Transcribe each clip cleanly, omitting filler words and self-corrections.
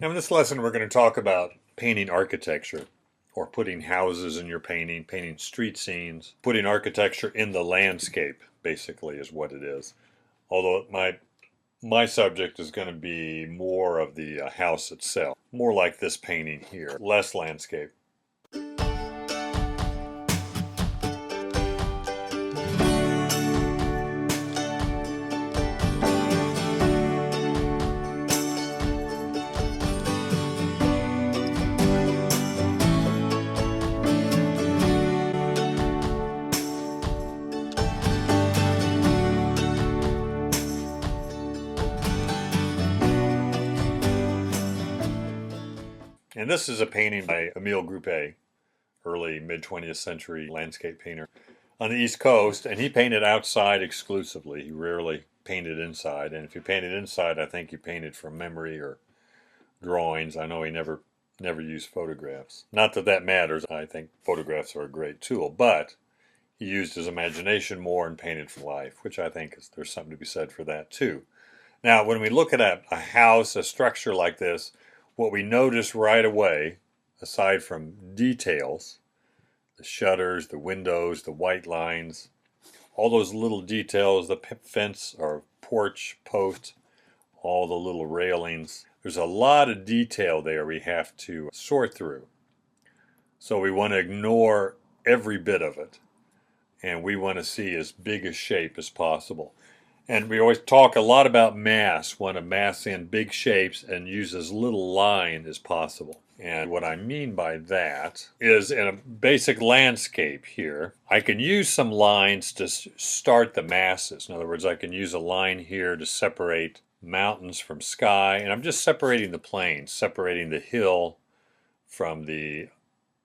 Now in this lesson we're going to talk about painting architecture, or putting houses in your painting, painting street scenes, putting architecture in the landscape, basically is what it is. Although my subject is going to be more of the house itself, more like this painting here, less landscape. And this is a painting by Emile Groupe, early mid-20th century landscape painter on the East Coast, and he painted outside exclusively. He rarely painted inside, and if he painted inside, I think he painted from memory or drawings. I know he never used photographs. Not that that matters. I think photographs are a great tool, but he used his imagination more and painted for life, which I think there's something to be said for that too. Now, when we look at a house, a structure like this, what we notice right away, aside from details, the shutters, the windows, the white lines, all those little details, the fence or porch post, all the little railings, there's a lot of detail there we have to sort through. So we want to ignore every bit of it, and we want to see as big a shape as possible. And we always talk a lot about mass, want to mass in big shapes and use as little line as possible. And what I mean by that is, in a basic landscape here, I can use some lines to start the masses. In other words, I can use a line here to separate mountains from sky, and I'm just separating the plains, separating the hill from the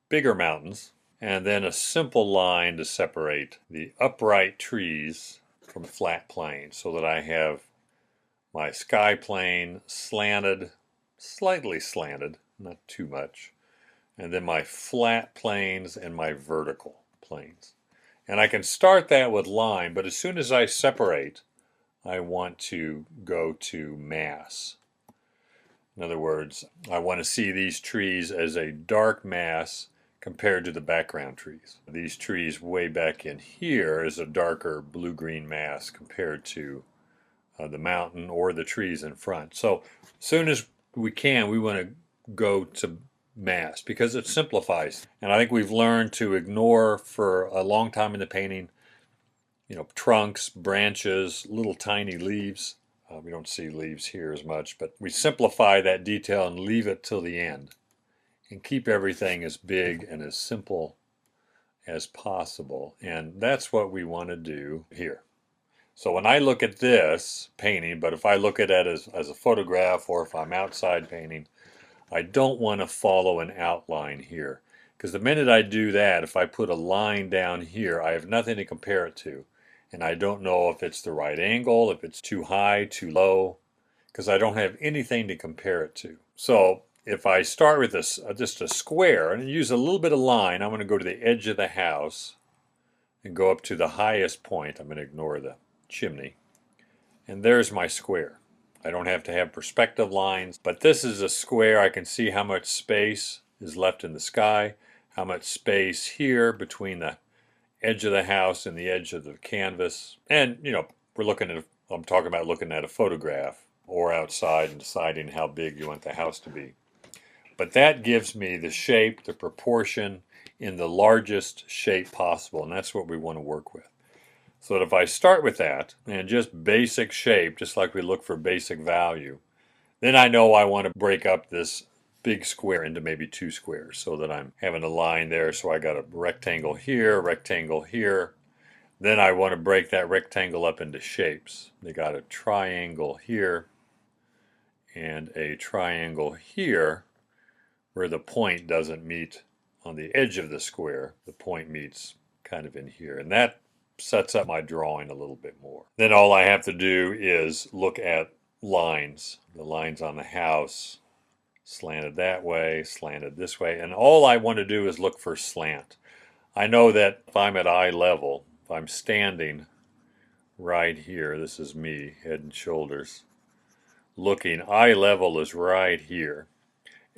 bigger mountains, and then a simple line to separate the upright trees from a flat plane, so that I have my sky plane slanted, slightly slanted, not too much, and then my flat planes and my vertical planes. And I can start that with line, but as soon as I separate, I want to go to mass. In other words, I want to see these trees as a dark mass compared to the background trees. These trees way back in here is a darker blue-green mass compared to the mountain or the trees in front. So as soon as we can, we want to go to mass because it simplifies. And I think we've learned to ignore for a long time in the painting, trunks, branches, little tiny leaves. We don't see leaves here as much, but we simplify that detail and leave it till the end, and keep everything as big and as simple as possible. And that's what we want to do here. So when I look at this painting, but if I look at it as a photograph, or if I'm outside painting, I don't want to follow an outline here. Because the minute I do that, if I put a line down here, I have nothing to compare it to. And I don't know if it's the right angle, if it's too high, too low, because I don't have anything to compare it to. So if I start with this, just a square and use a little bit of line, I'm going to go to the edge of the house and go up to the highest point. I'm going to ignore the chimney. And there's my square. I don't have to have perspective lines, but this is a square. I can see how much space is left in the sky, how much space here between the edge of the house and the edge of the canvas. And, I'm talking about looking at a photograph or outside and deciding how big you want the house to be. But that gives me the shape, the proportion in the largest shape possible, and that's what we want to work with. So that if I start with that, and just basic shape, just like we look for basic value, then I know I want to break up this big square into maybe two squares, so that I'm having a line there, so I got a rectangle here. Then I want to break that rectangle up into shapes. They got a triangle here, and a triangle here, where the point doesn't meet on the edge of the square. The point meets kind of in here. And that sets up my drawing a little bit more. Then all I have to do is look at lines. The lines on the house, slanted that way, slanted this way. And all I want to do is look for slant. I know that if I'm at eye level, if I'm standing right here, this is me, head and shoulders, looking, eye level is right here.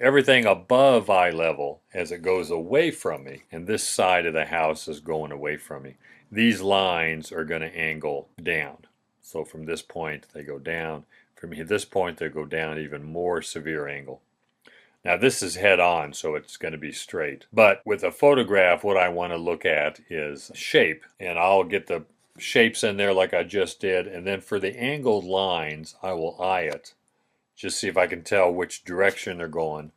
everything above eye level as it goes away from me, and this side of the house is going away from me, these lines are going to angle down. So from this point they go down. From this point they go down even more severe angle. Now this is head on, so it's going to be straight. But with a photograph, what I want to look at is shape. And I'll get the shapes in there like I just did. And then for the angled lines, I will eye it. Just see if I can tell which direction they're going.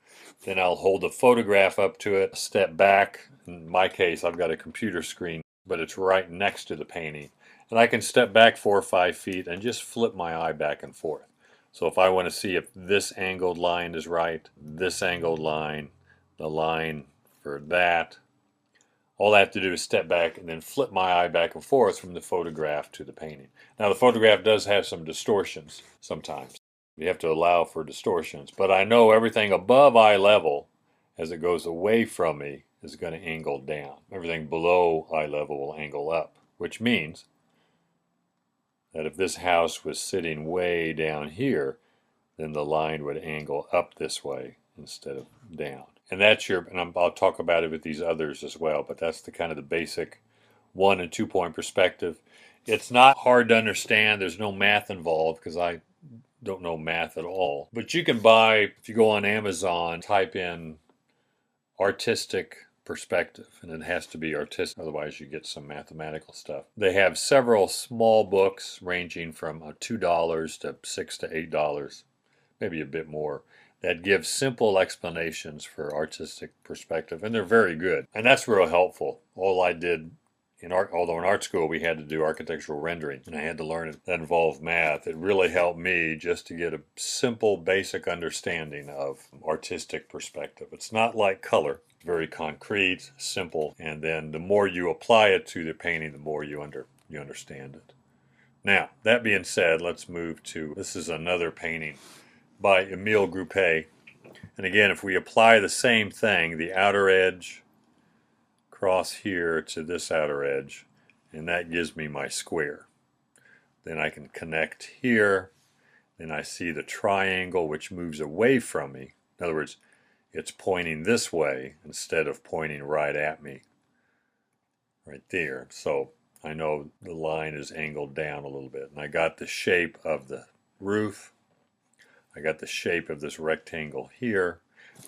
Then I'll hold the photograph up to it, step back. In my case, I've got a computer screen, but it's right next to the painting. And I can step back 4 or 5 feet and just flip my eye back and forth. So if I want to see if this angled line is right, this angled line, the line for that, all I have to do is step back and then flip my eye back and forth from the photograph to the painting. Now the photograph does have some distortions sometimes. You have to allow for distortions, but I know everything above eye level as it goes away from me is going to angle down. Everything below eye level will angle up, which means that if this house was sitting way down here, then the line would angle up this way instead of down. And that's I'll talk about it with these others as well, but that's the kind of the basic 1 and 2 point perspective. It's not hard to understand. There's no math involved because I don't know math at all. But you can buy, if you go on Amazon, type in artistic perspective, and it has to be artistic, otherwise you get some mathematical stuff. They have several small books ranging from $2 to $6 to $8, maybe a bit more, that give simple explanations for artistic perspective, and they're very good. And that's real helpful. All I did although in art school we had to do architectural rendering and I had to learn it that involved math, it really helped me just to get a simple basic understanding of artistic perspective. It's not like color, very concrete, simple, and then the more you apply it to the painting, the more you understand it. Now, that being said, let's move to, this is another painting by Emile Groupet. And again, if we apply the same thing, the outer edge cross here to this outer edge, and that gives me my square. Then I can connect here, then I see the triangle which moves away from me. In other words, it's pointing this way instead of pointing right at me, right there. So I know the line is angled down a little bit. And I got the shape of the roof. I got the shape of this rectangle here.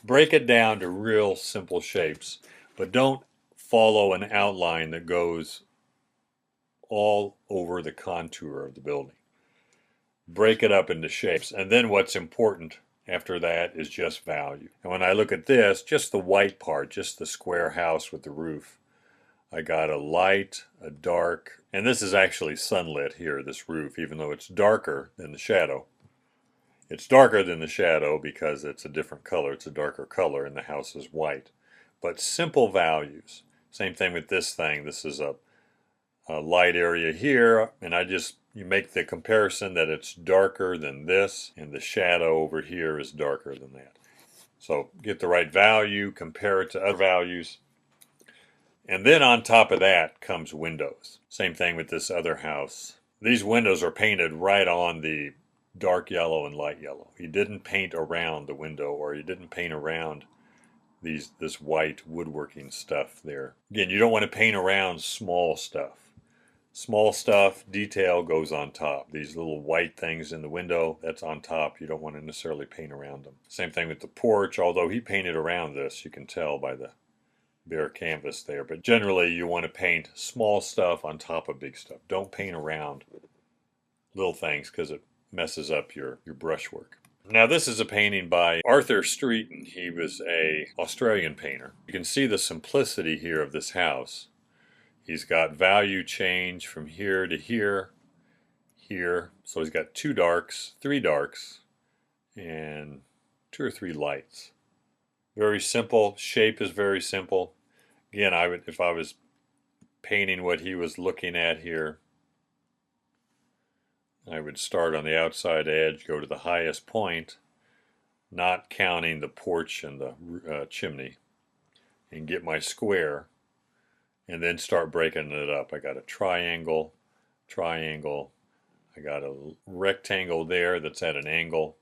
Break it down to real simple shapes, but don't follow an outline that goes all over the contour of the building. Break it up into shapes, and then what's important after that is just value. And when I look at this, just the white part, just the square house with the roof, I got a light, a dark, and this is actually sunlit here, this roof, even though it's darker than the shadow. It's darker than the shadow because it's a different color. It's a darker color and the house is white. But simple values. Same thing with this thing. This is a light area here, and you make the comparison that it's darker than this, and the shadow over here is darker than that. So get the right value, compare it to other values, and then on top of that comes windows. Same thing with this other house. These windows are painted right on the dark yellow and light yellow. He didn't paint around the window, or he didn't paint around this white woodworking stuff there. Again, you don't want to paint around small stuff. Small stuff, detail goes on top. These little white things in the window, that's on top. You don't want to necessarily paint around them. Same thing with the porch, although he painted around this. You can tell by the bare canvas there. But generally, you want to paint small stuff on top of big stuff. Don't paint around little things because it messes up your brushwork. Now this is a painting by Arthur Streeton. He was an Australian painter. You can see the simplicity here of this house. He's got value change from here to here, here. So he's got 2 darks, 3 darks, and 2 or 3 lights. Very simple. Shape is very simple. Again, if I was painting what he was looking at here, I would start on the outside edge, go to the highest point, not counting the porch and the chimney, and get my square, and then start breaking it up. I got a triangle, triangle, I got a rectangle there that's at an angle,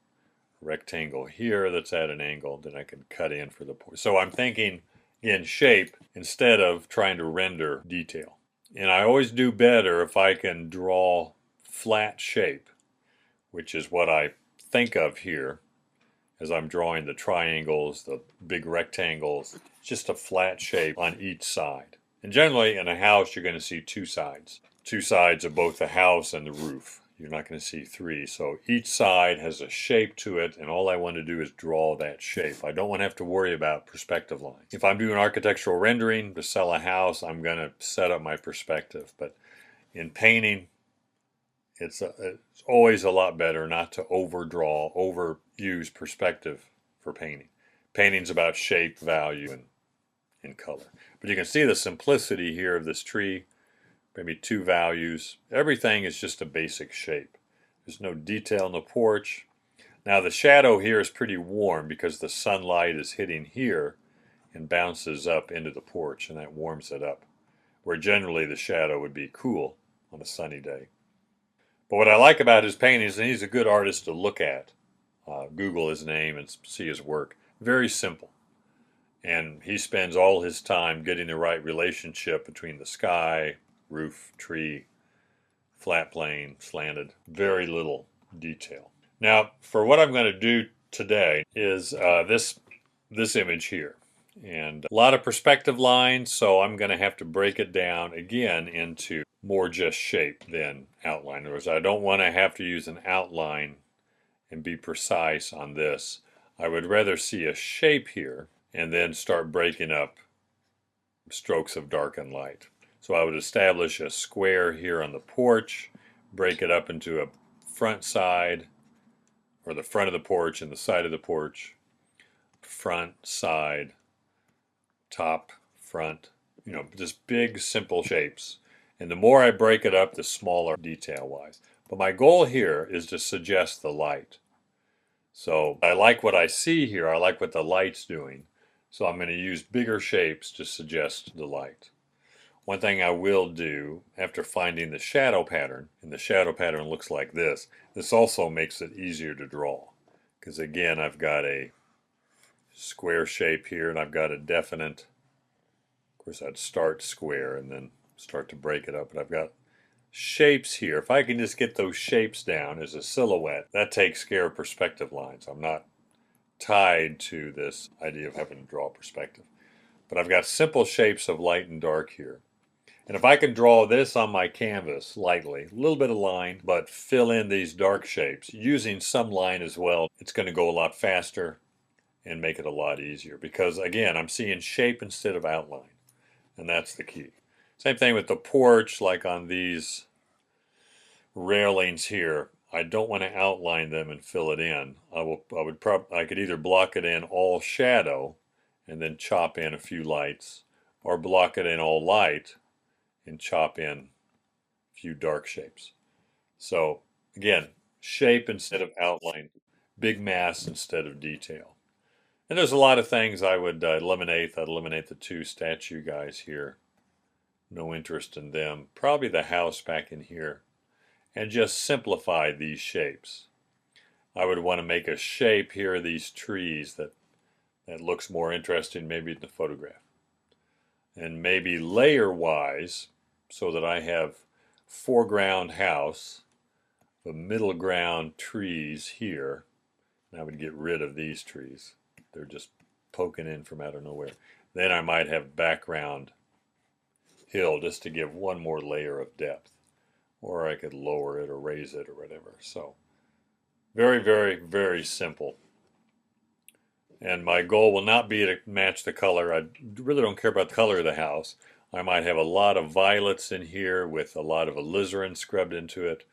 rectangle here that's at an angle, then I can cut in for the porch. So I'm thinking in shape instead of trying to render detail. And I always do better if I can draw flat shape, which is what I think of here as I'm drawing the triangles, the big rectangles, just a flat shape on each side. And generally in a house you're going to see two sides of both the house and the roof. You're not going to see three. So each side has a shape to it, and all I want to do is draw that shape. I don't want to have to worry about perspective lines. If I'm doing architectural rendering to sell a house, I'm going to set up my perspective. But in painting, it's always a lot better not to overdraw, overuse perspective for painting. Painting's about shape, value, and color. But you can see the simplicity here of this tree. Maybe two values. Everything is just a basic shape. There's no detail in the porch. Now the shadow here is pretty warm because the sunlight is hitting here and bounces up into the porch, and that warms it up, where generally the shadow would be cool on a sunny day. But what I like about his paintings, and he's a good artist to look at. Google his name and see his work. Very simple. And he spends all his time getting the right relationship between the sky, roof, tree, flat plane, slanted, very little detail. Now, for what I'm going to do today is this image here. And a lot of perspective lines, so I'm going to have to break it down again into more just shape than outline. In other words, I don't want to have to use an outline and be precise on this. I would rather see a shape here and then start breaking up strokes of dark and light. So I would establish a square here on the porch, break it up into a front side, or the front of the porch and the side of the porch, front, side, top, front, just big simple shapes. And the more I break it up, the smaller detail-wise. But my goal here is to suggest the light. So I like what I see here. I like what the light's doing. So I'm going to use bigger shapes to suggest the light. One thing I will do after finding the shadow pattern, and the shadow pattern looks like this also makes it easier to draw. Because again, I've got a square shape here and I've got a definite, of course I'd start square and then start to break it up, but I've got shapes here. If I can just get those shapes down as a silhouette, that takes care of perspective lines. I'm not tied to this idea of having to draw perspective. But I've got simple shapes of light and dark here. And if I can draw this on my canvas lightly, a little bit of line, but fill in these dark shapes, using some line as well, it's going to go a lot faster and make it a lot easier. Because again, I'm seeing shape instead of outline. And that's the key. Same thing with the porch, like on these railings here. I don't want to outline them and fill it in. I could either block it in all shadow and then chop in a few lights, or block it in all light and chop in a few dark shapes. So again, shape instead of outline, big mass instead of detail. And there's a lot of things I would eliminate. I'd eliminate the two statue guys here. No interest in them. Probably the house back in here. And just simplify these shapes. I would want to make a shape here, these trees, that looks more interesting maybe in the photograph. And maybe layer-wise, so that I have foreground house, the middle ground trees here. And I would get rid of these trees. They're just poking in from out of nowhere. Then I might have background hill just to give one more layer of depth. Or I could lower it or raise it or whatever. So very, very, very simple. And my goal will not be to match the color. I really don't care about the color of the house. I might have a lot of violets in here with a lot of alizarin scrubbed into it,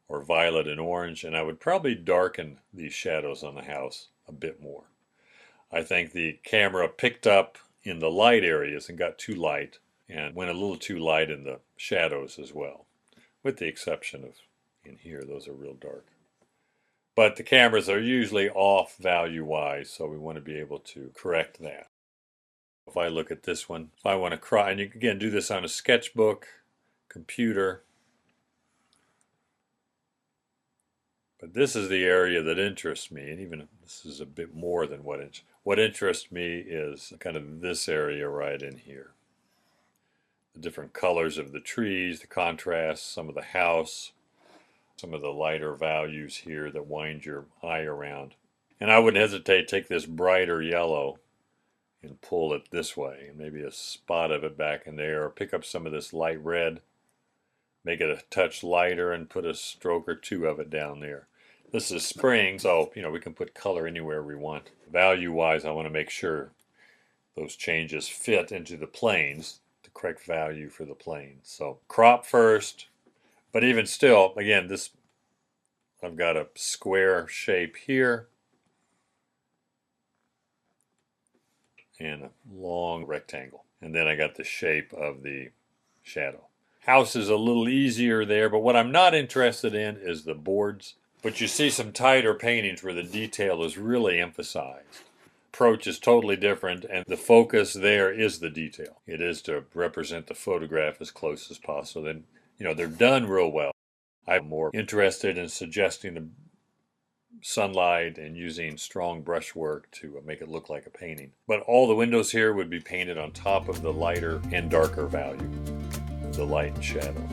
or violet and orange, and I would probably darken these shadows on the house a bit more. I think the camera picked up in the light areas and got too light, and went a little too light in the shadows as well, with the exception of in here. Those are real dark. But the cameras are usually off value-wise, so we want to be able to correct that. If I look at this one, if I want to and you can again do this on a sketchbook, computer, But this is the area that interests me, and even this is a bit more than what interests me is kind of this area right in here. The different colors of the trees, the contrast, some of the house, some of the lighter values here that wind your eye around. And I wouldn't hesitate to take this brighter yellow and pull it this way, and maybe a spot of it back in there, or pick up some of this light red, make it a touch lighter, and put a stroke or two of it down there. This is spring, so we can put color anywhere we want. Value-wise, I want to make sure those changes fit into the planes, the correct value for the planes. So crop first, but even still, again, I've got a square shape here and a long rectangle. And then I got the shape of the shadow. House is a little easier there, but what I'm not interested in is the boards. But you see some tighter paintings where the detail is really emphasized. Approach is totally different, and the focus there is the detail. It is to represent the photograph as close as possible. And, they're done real well. I'm more interested in suggesting the sunlight and using strong brushwork to make it look like a painting. But all the windows here would be painted on top of the lighter and darker value, the light and shadow.